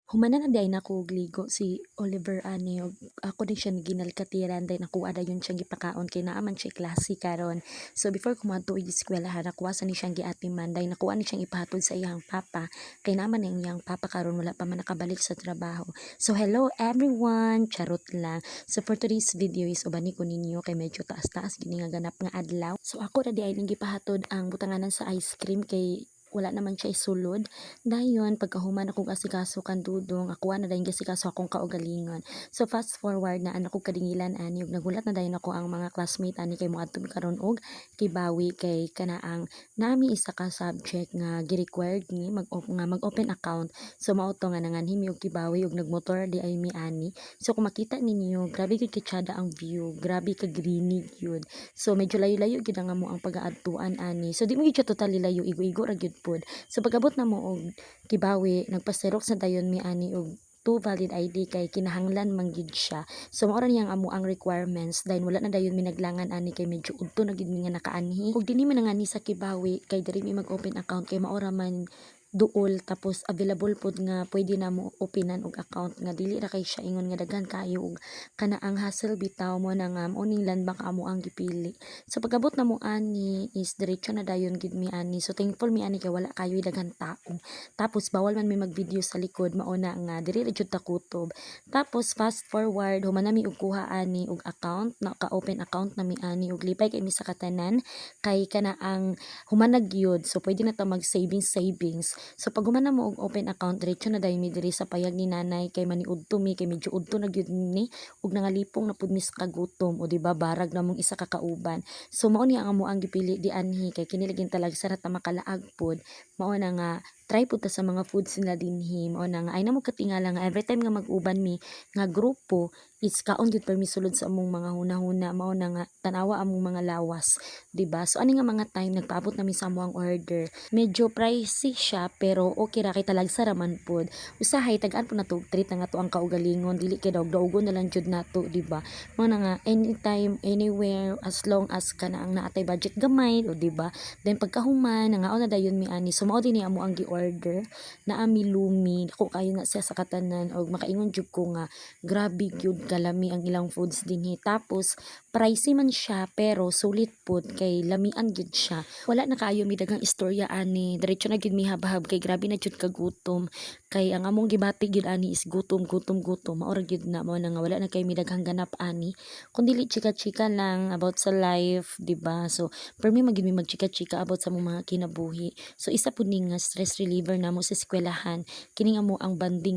Humana na day nako og ligo si Oliver ani og ako din siya ginalkatiran day nakuha dayon siyang gipakaon kay naa man siya klase karon. So before kumadto og eskwelahan nakuha sa ni siyang giatiman day nakuha ni siyang ipahatod sa iyang papa kay naman ang iyang papa karon wala pa man nakabalik sa trabaho. So hello everyone, charot lang. So for today's video is ubani ko ninyo kay medyo taas-taas gini nga ganap nga adlaw. So ako ra di ay ning gipahatod ang butanganan sa ice cream kay wala naman siya isulod. Dayon pagkahuman akong asikaso kan dudong, ako na dayon gasikaso akong kaugalingon. So fast forward na anak ko kadingilan ani ug nagulat na dayon ako ang mga classmate ani kay moadto mi karon og kibawi kay kanaang nami isa ka subject nga gi-required ni mag-open account. So mao to nga nanganhim mi og kibawi ug nagmotor di ay mi ani. So kung makita ninyo, grabe gid kitsyada ang view, grabe ka greenig yun. So medyo layo-layo gid nga mo ang pag-aadtuan ani. So di mo gid siya totally layo, igo-igo ra gyud pod. So pagabot na mo og kibawi, nagpa-xerox na dayon mi ani og two valid ID kay kinahanglan man gid siya. So mao ra niyang amo ang requirements dahil wala na dayon mi naglangan ani kay medyo udto na gid mi nga nakaanhi. Ug dinhi man nga ni sa kibawi kay diri mi mag-open account kay mao ra man duol tapos available pod nga pwede na mo openan og account nga dili ra kay siya ingon nga daghan kayo og kanaang hassle bitaw mo na nga uning landmark amo ang gipili. So pagabot na mo ani is diretso na dayon gid mi ani. So thankful mi ani kay wala kayo daghang tao. Tapos bawal man may mag-video sa likod mao na nga diri ra jud ta kutob. Tapos fast forward human nami og kuha ani og account, naka-open account na mi ani og lipay kay mi sa katanan kay kanaang humanag gyud. So pwede na ta mag savings. So pag human na mo og open account diretso na dayon mi diri sa payag ni nanay kay maniudto mi kay medyo udto na gyud ni ug nangalipong na pud mi sa kagutom o di ba barag na mong isa ka kauban. So mao ni ang amo ang gipili di anhi kay kini laging talagsa ra ta makalaag pod. Mao na nga try pud ta sa mga foods nila dinhi. Mao na nga ay namo katingala nga every time nga mag-uban mi nga grupo is kaon gyud per mi sulod sa among mga hunahuna. Mao na nga tanawa among mga lawas, di ba? So ani nga mga time nagpaabot nami sa among order. Medyo pricey siya pero okay ra kay talagsa ra man pod. Usahay tag-an po na to treat na nga to ang kaugalingon dili kay daog-daogon na lang jud nato, di ba? Mao na nga anytime anywhere as long as kana ang naatay budget gamay o di ba? Then pagkahuman nangaon na dayon mi ani. So mao dinhi amo ang gi-order na ami lumi ko kayo na siya sa katanan og makaingon jud ko nga grabe gyud kalami ang ilang foods dinhi. Tapos pricey man siya pero sulit pod kay lamian gyud siya. Wala na kaayo mi daghang istorya ani. Diretso na gyud mi habahab kay grabe na jud kagutom. Kay ang among gibati gyud ani is gutom. Mao ra gyud na mao na nga wala na kay mi daghang ganap ani. Kun dili chika-chika lang about sa life, di ba? So for me magid mi magchika-chika about sa mga kinabuhi. So isa pud ni nga stress reliever namo sa eskwelahan. Kini nga mo ang banding nga